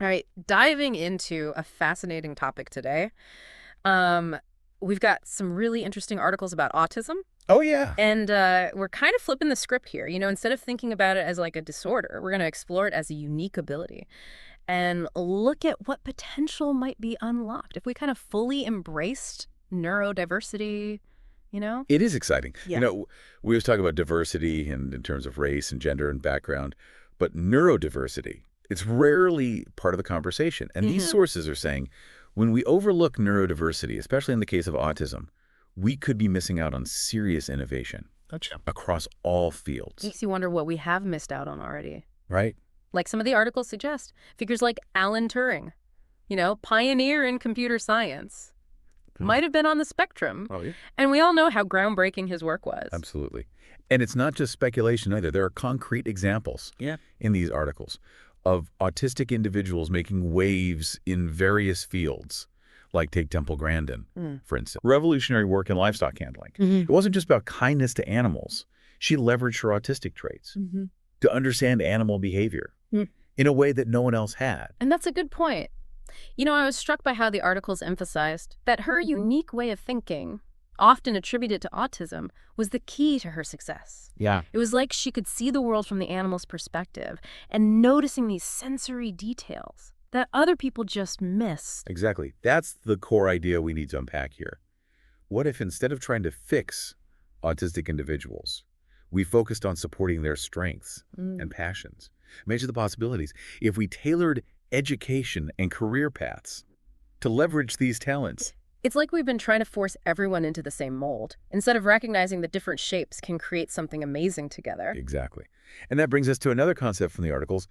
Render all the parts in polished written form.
All right, diving into a fascinating topic today. Um, we've got some really interesting articles about autism, Oh, yeah. and we're kind of flipping the script here. Instead of thinking about it as like a disorder, we're going to explore it as a unique ability and look at what potential might be unlocked if we kind of fully embraced neurodiversity, you know? It is exciting. Yeah. We always talk about diversity and in terms of race and gender and background, but neurodiversity, it's rarely part of the conversation. And these Hmm. sources are saying when we overlook neurodiversity, especially in the case of autism, we could be missing out on serious innovation Gotcha. across all fields, Makes you wonder what we have missed out on already. right? Like some of the articles suggest, figures like Alan Turing, pioneer in computer science, Hmm. might have been on the spectrum. Oh, yeah. And we all know how groundbreaking his work was. Absolutely. And it's not just speculation either. There are concrete examples Yeah. in these articles of autistic individuals making waves in various fields, like take Temple Grandin, Mm. for instance. Revolutionary work in livestock handling. Hmm. It wasn't just about kindness to animals. She leveraged her autistic traits Hmm. to understand animal behavior Mm. in a way that no one else had. And that's a good point. I was struck by how the articles emphasized that her unique way of thinking, often attributed to autism, was the key to her success. Yeah. It was like she could see the world from the animal's perspective and noticing these sensory details that other people just missed. Exactly. That's the core idea we need to unpack here. What if instead of trying to fix autistic individuals, we focused on supporting their strengths and passions? Imagine the possibilities if we tailored education and career paths to leverage these talents. It's like we've been trying to force everyone into the same mold, instead of recognizing that different shapes can create something amazing together. Exactly. And that brings us to another concept from the articles,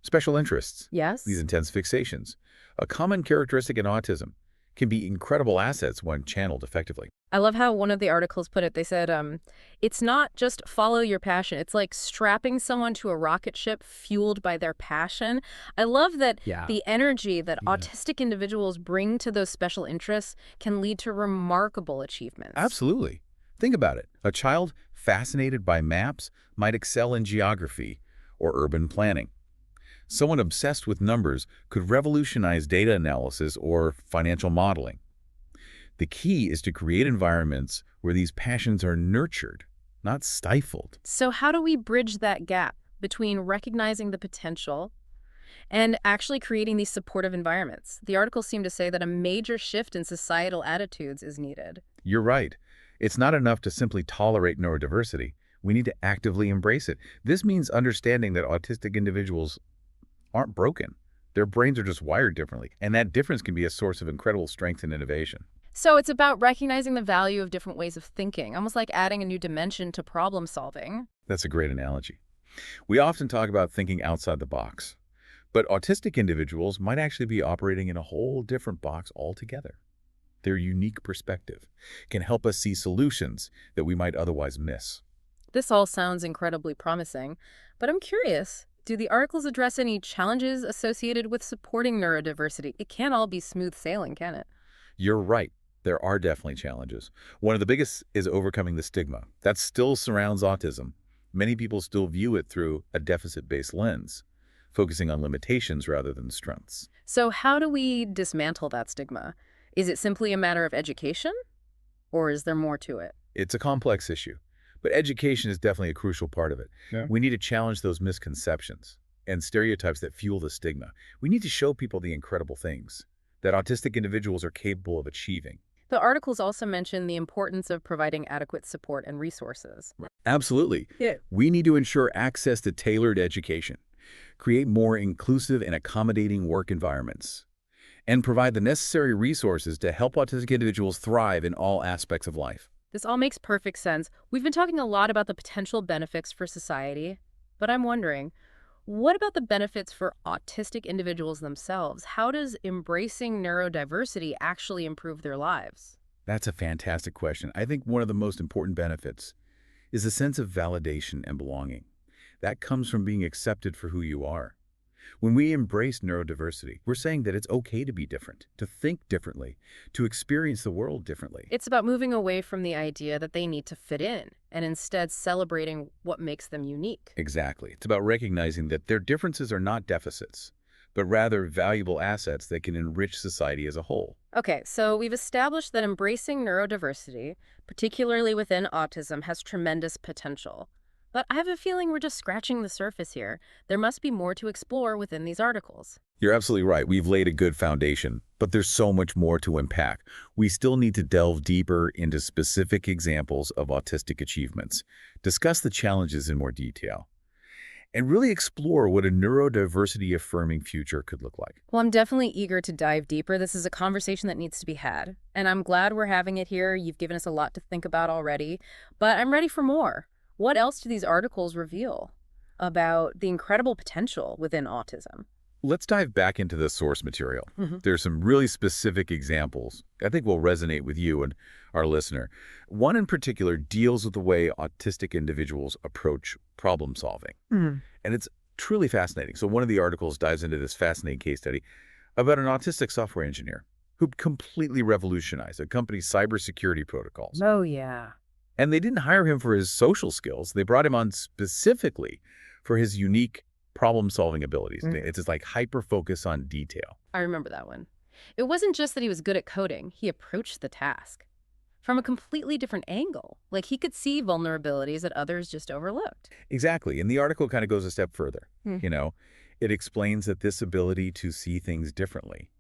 special interests, these Yes? intense fixations. A common characteristic in autism can be incredible assets when channeled effectively. I love how one of the articles put it. They said, it's not just follow your passion. It's like strapping someone to a rocket ship fueled by their passion. I love that Yeah. the energy that Yeah. autistic individuals bring to those special interests can lead to remarkable achievements. Absolutely. Think about it. A child fascinated by maps might excel in geography or urban planning. Someone obsessed with numbers could revolutionize data analysis or financial modeling. The key is to create environments where these passions are nurtured, not stifled. So how do we bridge that gap between recognizing the potential and actually creating these supportive environments? The article seemed to say that a major shift in societal attitudes is needed. You're right. It's not enough to simply tolerate neurodiversity. We need to actively embrace it. This means understanding that autistic individuals aren't broken. Their brains are just wired differently, and that difference can be a source of incredible strength and innovation. So it's about recognizing the value of different ways of thinking, almost like adding a new dimension to problem solving. That's a great analogy. We often talk about thinking outside the box, but autistic individuals might actually be operating in a whole different box altogether. Their unique perspective can help us see solutions that we might otherwise miss. This all sounds incredibly promising, but I'm curious, do the articles address any challenges associated with supporting neurodiversity? It can't all be smooth sailing, can it? You're right. There are definitely challenges. One of the biggest is overcoming the stigma that still surrounds autism. Many people still view it through a deficit-based lens, focusing on limitations rather than strengths. So how do we dismantle that stigma? Is it simply a matter of education, or is there more to it? It's a complex issue, but education is definitely a crucial part of it. Yeah. We need to challenge those misconceptions and stereotypes that fuel the stigma. We need to show people the incredible things that autistic individuals are capable of achieving. The articles also mention the importance of providing adequate support and resources. Absolutely. Yeah. We need to ensure access to tailored education, create more inclusive and accommodating work environments, and provide the necessary resources to help autistic individuals thrive in all aspects of life. This all makes perfect sense. We've been talking a lot about the potential benefits for society, but I'm wondering, what about the benefits for autistic individuals themselves? How does embracing neurodiversity actually improve their lives? That's a fantastic question. I think one of the most important benefits is a sense of validation and belonging. That comes from being accepted for who you are. When we embrace neurodiversity, we're saying that it's okay to be different, to think differently, to experience the world differently. It's about moving away from the idea that they need to fit in and instead celebrating what makes them unique. Exactly. It's about recognizing that their differences are not deficits, but rather valuable assets that can enrich society as a whole. Okay, so we've established that embracing neurodiversity, particularly within autism, has tremendous potential. But I have a feeling we're just scratching the surface here. There must be more to explore within these articles. You're absolutely right. We've laid a good foundation, but there's so much more to unpack. We still need to delve deeper into specific examples of autistic achievements, discuss the challenges in more detail, and really explore what a neurodiversity-affirming future could look like. Well, I'm definitely eager to dive deeper. This is a conversation that needs to be had, and I'm glad we're having it here. You've given us a lot to think about already, but I'm ready for more. What else do these articles reveal about the incredible potential within autism? Let's dive back into the source material. Hmm. There's some really specific examples I think will resonate with you and our listener. One in particular deals with the way autistic individuals approach problem solving. And it's truly fascinating. So one of the articles dives into this fascinating case study about an autistic software engineer who completely revolutionized a company's cybersecurity protocols. Oh, yeah. And they didn't hire him for his social skills. They brought him on specifically for his unique problem-solving abilities. It's just like hyper-focus on detail. I remember that one. It wasn't just that he was good at coding. He approached the task from a completely different angle. Like he could see vulnerabilities that others just overlooked. Exactly. And the article kind of goes a step further. Hmm. It explains that this ability to see things differently,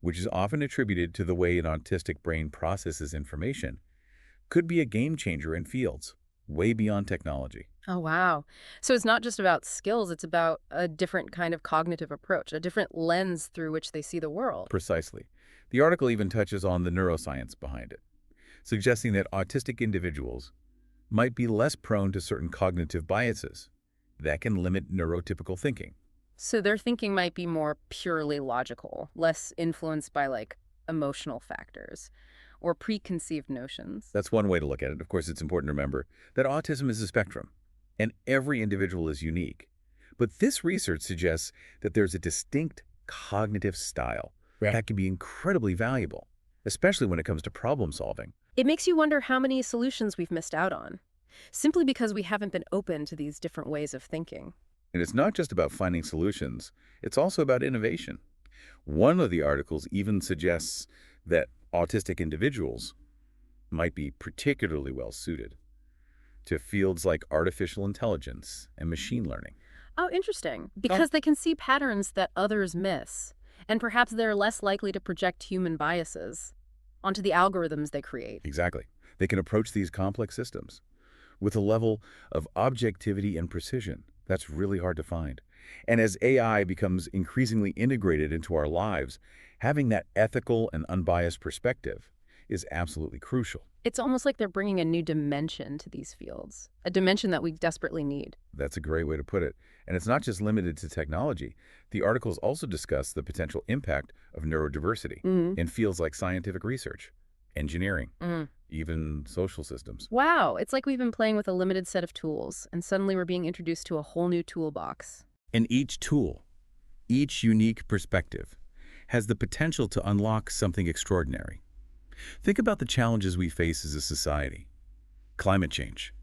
which is often attributed to the way an autistic brain processes information, could be a game changer in fields way beyond technology. Oh, wow. So it's not just about skills, it's about a different kind of cognitive approach, a different lens through which they see the world. Precisely. The article even touches on the neuroscience behind it, suggesting that autistic individuals might be less prone to certain cognitive biases that can limit neurotypical thinking. So their thinking might be more purely logical, less influenced by like emotional factors or preconceived notions. That's one way to look at it. Of course, it's important to remember that autism is a spectrum, and every individual is unique. But this research suggests that there's a distinct cognitive style that can be incredibly valuable, especially when it comes to problem solving. It makes you wonder how many solutions we've missed out on, simply because we haven't been open to these different ways of thinking. And it's not just about finding solutions, it's also about innovation. One of the articles even suggests that autistic individuals might be particularly well suited to fields like artificial intelligence and machine learning. Oh, interesting. Because they can see patterns that others miss, and perhaps they're less likely to project human biases onto the algorithms they create. Exactly. They can approach these complex systems with a level of objectivity and precision that's really hard to find. And as AI becomes increasingly integrated into our lives, having that ethical and unbiased perspective is absolutely crucial. It's almost like they're bringing a new dimension to these fields, a dimension that we desperately need. That's a great way to put it. And it's not just limited to technology. The articles also discuss the potential impact of neurodiversity in fields like scientific research, engineering, even social systems. Wow, it's like we've been playing with a limited set of tools, and suddenly we're being introduced to a whole new toolbox. And each tool, each unique perspective, has the potential to unlock something extraordinary. Think about the challenges we face as a society. Climate change,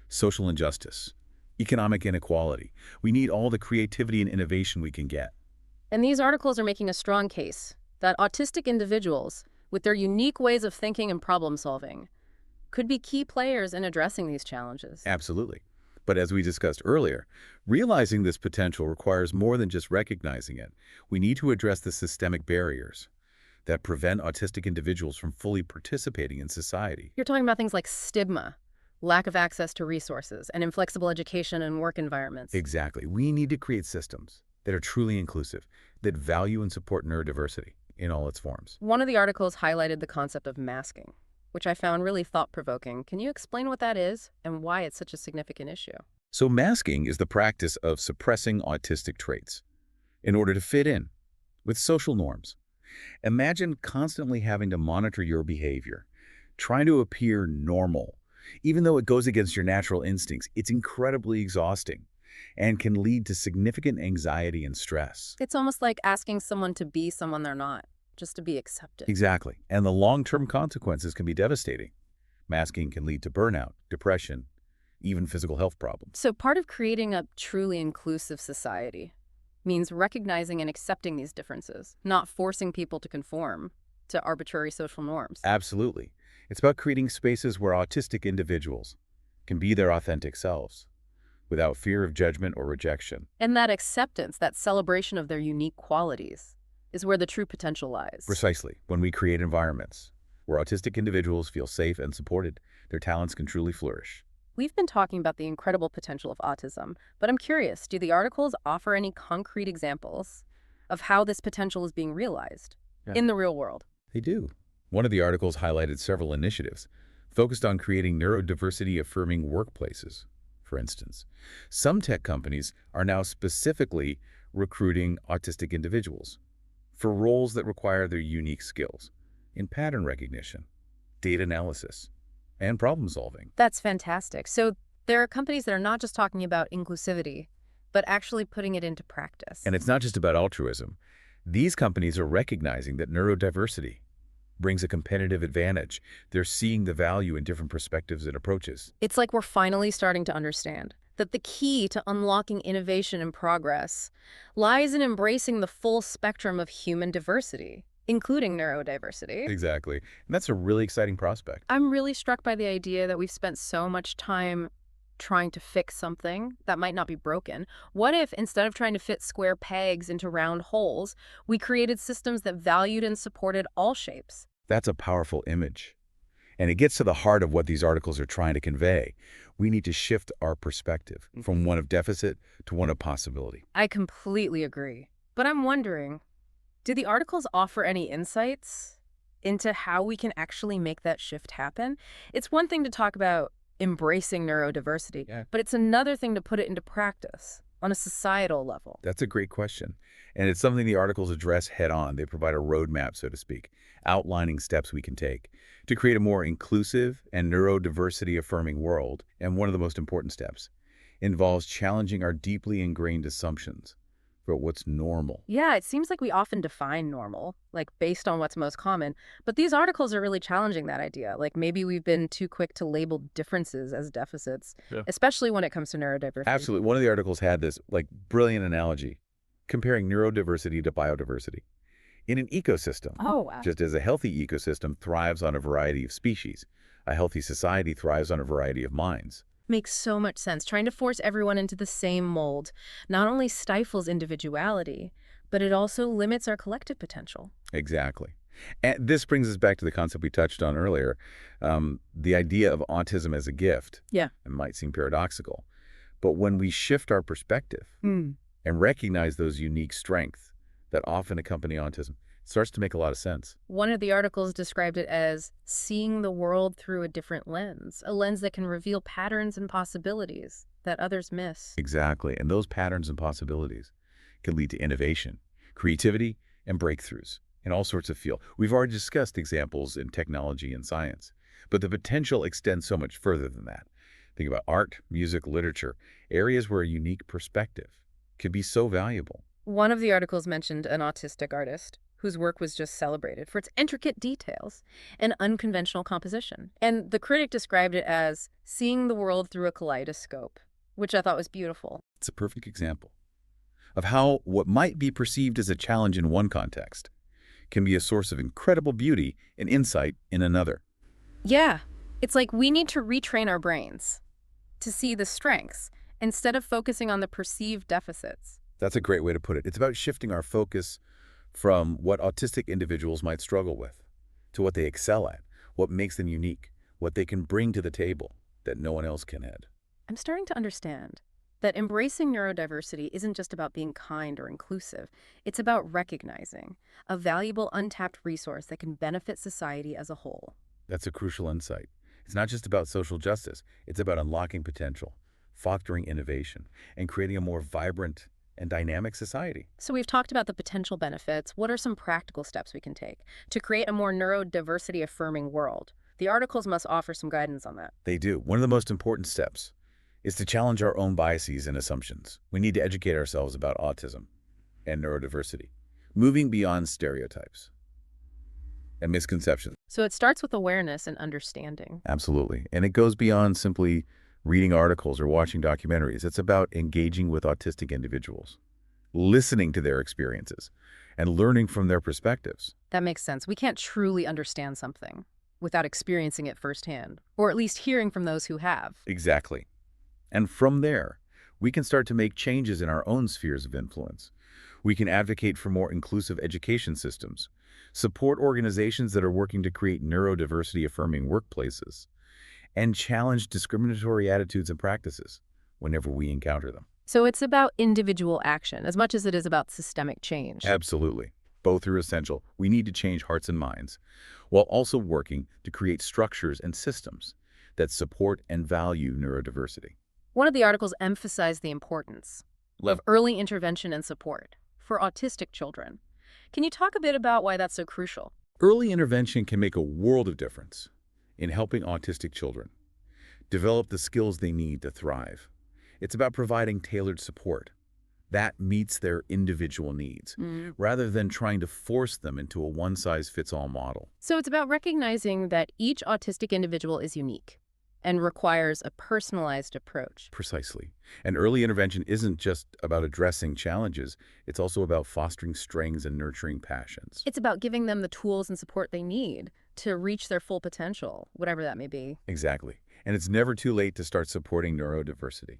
social injustice, economic inequality. We need all the creativity and innovation we can get. And these articles are making a strong case that autistic individuals, with their unique ways of thinking and problem solving, could be key players in addressing these challenges. Absolutely. But as we discussed earlier, realizing this potential requires more than just recognizing it. We need to address the systemic barriers that prevent autistic individuals from fully participating in society. You're talking about things like stigma, lack of access to resources, and inflexible education and work environments. Exactly. We need to create systems that are truly inclusive, that value and support neurodiversity in all its forms. One of the articles highlighted the concept of masking, which I found really thought-provoking. Can you explain what that is and why it's such a significant issue? So masking is the practice of suppressing autistic traits in order to fit in with social norms. Imagine constantly having to monitor your behavior, trying to appear normal. Even though it goes against your natural instincts, it's incredibly exhausting and can lead to significant anxiety and stress. It's almost like asking someone to be someone they're not, just to be accepted. Exactly. And the long-term consequences can be devastating. Masking can lead to burnout, depression, even physical health problems. So part of creating a truly inclusive society means recognizing and accepting these differences, not forcing people to conform to arbitrary social norms. Absolutely. It's about creating spaces where autistic individuals can be their authentic selves without fear of judgment or rejection. And that acceptance, that celebration of their unique qualities, is where the true potential lies. Precisely. When we create environments where autistic individuals feel safe and supported, their talents can truly flourish. We've been talking about the incredible potential of autism, but I'm curious, do the articles offer any concrete examples of how this potential is being realized in the real world? They do. One of the articles highlighted several initiatives focused on creating neurodiversity-affirming workplaces. For instance, some tech companies are now specifically recruiting autistic individuals for roles that require their unique skills in pattern recognition, data analysis, and problem solving. That's fantastic. So there are companies that are not just talking about inclusivity, but actually putting it into practice. And it's not just about altruism. These companies are recognizing that neurodiversity brings a competitive advantage. They're seeing the value in different perspectives and approaches. It's like we're finally starting to understand that the key to unlocking innovation and progress lies in embracing the full spectrum of human diversity, including neurodiversity. Exactly. And that's a really exciting prospect. I'm really struck by the idea that we've spent so much time trying to fix something that might not be broken. What if, instead of trying to fit square pegs into round holes, we created systems that valued and supported all shapes? That's a powerful image. And it gets to the heart of what these articles are trying to convey. We need to shift our perspective from one of deficit to one of possibility. I completely agree. But I'm wondering, do the articles offer any insights into how we can actually make that shift happen? It's one thing to talk about embracing neurodiversity, but it's another thing to put it into practice on a societal level. That's a great question. And it's something the articles address head on. They provide a roadmap, so to speak, outlining steps we can take to create a more inclusive and neurodiversity-affirming world. And one of the most important steps involves challenging our deeply ingrained assumptions about what's normal. Yeah, it seems like we often define normal, like based on what's most common. But these articles are really challenging that idea. Like maybe we've been too quick to label differences as deficits, especially when it comes to neurodiversity. Absolutely. One of the articles had this brilliant analogy comparing neurodiversity to biodiversity. In an ecosystem, just as a healthy ecosystem thrives on a variety of species, a healthy society thrives on a variety of minds. Makes so much sense. Trying to force everyone into the same mold not only stifles individuality, but it also limits our collective potential. Exactly. And this brings us back to the concept we touched on earlier, the idea of autism as a gift. Yeah. It might seem paradoxical, but when we shift our perspective and recognize those unique strengths that often accompany autism, it starts to make a lot of sense. One of the articles described it as seeing the world through a different lens, a lens that can reveal patterns and possibilities that others miss. Exactly. And those patterns and possibilities can lead to innovation, creativity, and breakthroughs in all sorts of fields. We've already discussed examples in technology and science, but the potential extends so much further than that. Think about art, music, literature, areas where a unique perspective can be so valuable. One of the articles mentioned an autistic artist whose work was just celebrated for its intricate details and unconventional composition. And the critic described it as seeing the world through a kaleidoscope, which I thought was beautiful. It's a perfect example of how what might be perceived as a challenge in one context can be a source of incredible beauty and insight in another. Yeah, it's like we need to retrain our brains to see the strengths instead of focusing on the perceived deficits. That's a great way to put it. It's about shifting our focus from what autistic individuals might struggle with to what they excel at, what makes them unique, what they can bring to the table that no one else can add. I'm starting to understand that embracing neurodiversity isn't just about being kind or inclusive. It's about recognizing a valuable untapped resource that can benefit society as a whole. That's a crucial insight. It's not just about social justice. It's about unlocking potential, fostering innovation, and creating a more vibrant and dynamic society. So we've talked about the potential benefits. What are some practical steps we can take to create a more neurodiversity-affirming world? The articles must offer some guidance on that. They do. One of the most important steps is to challenge our own biases and assumptions. We need to educate ourselves about autism and neurodiversity, moving beyond stereotypes and misconceptions. So it starts with awareness and understanding. Absolutely. And it goes beyond simply reading articles or watching documentaries. It's about engaging with autistic individuals, listening to their experiences, and learning from their perspectives. That makes sense. We can't truly understand something without experiencing it firsthand, or at least hearing from those who have. Exactly. And from there, we can start to make changes in our own spheres of influence. We can advocate for more inclusive education systems, support organizations that are working to create neurodiversity-affirming workplaces, and challenge discriminatory attitudes and practices whenever we encounter them. So it's about individual action as much as it is about systemic change. Absolutely. Both are essential. We need to change hearts and minds, while also working to create structures and systems that support and value neurodiversity. One of the articles emphasized the importance of early intervention and support for autistic children. Can you talk a bit about why that's so crucial? Early intervention can make a world of difference in helping autistic children develop the skills they need to thrive. It's about providing tailored support that meets their individual needs, rather than trying to force them into a one-size-fits-all model. So it's about recognizing that each autistic individual is unique and requires a personalized approach. Precisely. And early intervention isn't just about addressing challenges, it's also about fostering strengths and nurturing passions. It's about giving them the tools and support they need to reach their full potential, whatever that may be. Exactly. And it's never too late to start supporting neurodiversity.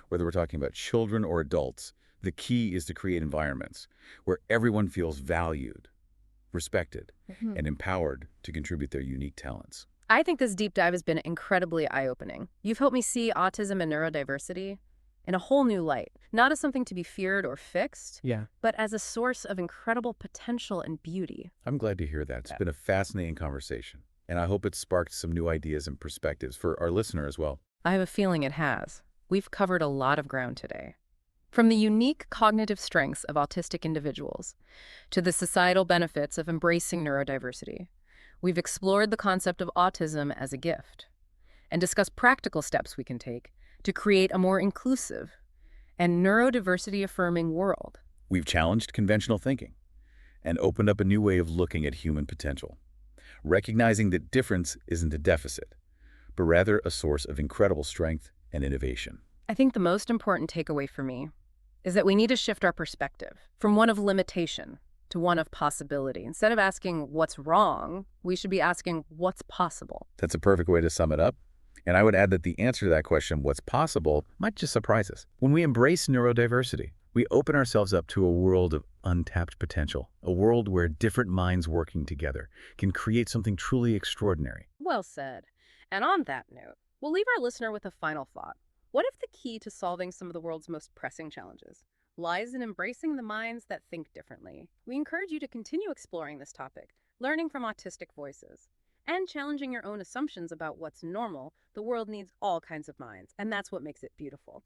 Whether we're talking about children or adults, the key is to create environments where everyone feels valued, respected, and empowered to contribute their unique talents. I think this deep dive has been incredibly eye-opening. You've helped me see autism and neurodiversity in a whole new light, not as something to be feared or fixed, but as a source of incredible potential and beauty. I'm glad to hear that. It's been a fascinating conversation, and I hope it sparked some new ideas and perspectives for our listener as well. I have a feeling it has. We've covered a lot of ground today. From the unique cognitive strengths of autistic individuals to the societal benefits of embracing neurodiversity, we've explored the concept of autism as a gift and discussed practical steps we can take to create a more inclusive and neurodiversity-affirming world. We've challenged conventional thinking and opened up a new way of looking at human potential, recognizing that difference isn't a deficit, but rather a source of incredible strength and innovation. I think the most important takeaway for me is that we need to shift our perspective from one of limitation to one of possibility. Instead of asking what's wrong, we should be asking what's possible. That's a perfect way to sum it up. And I would add that the answer to that question, what's possible, might just surprise us. When we embrace neurodiversity, we open ourselves up to a world of untapped potential, a world where different minds working together can create something truly extraordinary. Well said. And on that note, we'll leave our listener with a final thought. What if the key to solving some of the world's most pressing challenges lies in embracing the minds that think differently? We encourage you to continue exploring this topic, learning from autistic voices, and challenging your own assumptions about what's normal. The world needs all kinds of minds, and that's what makes it beautiful.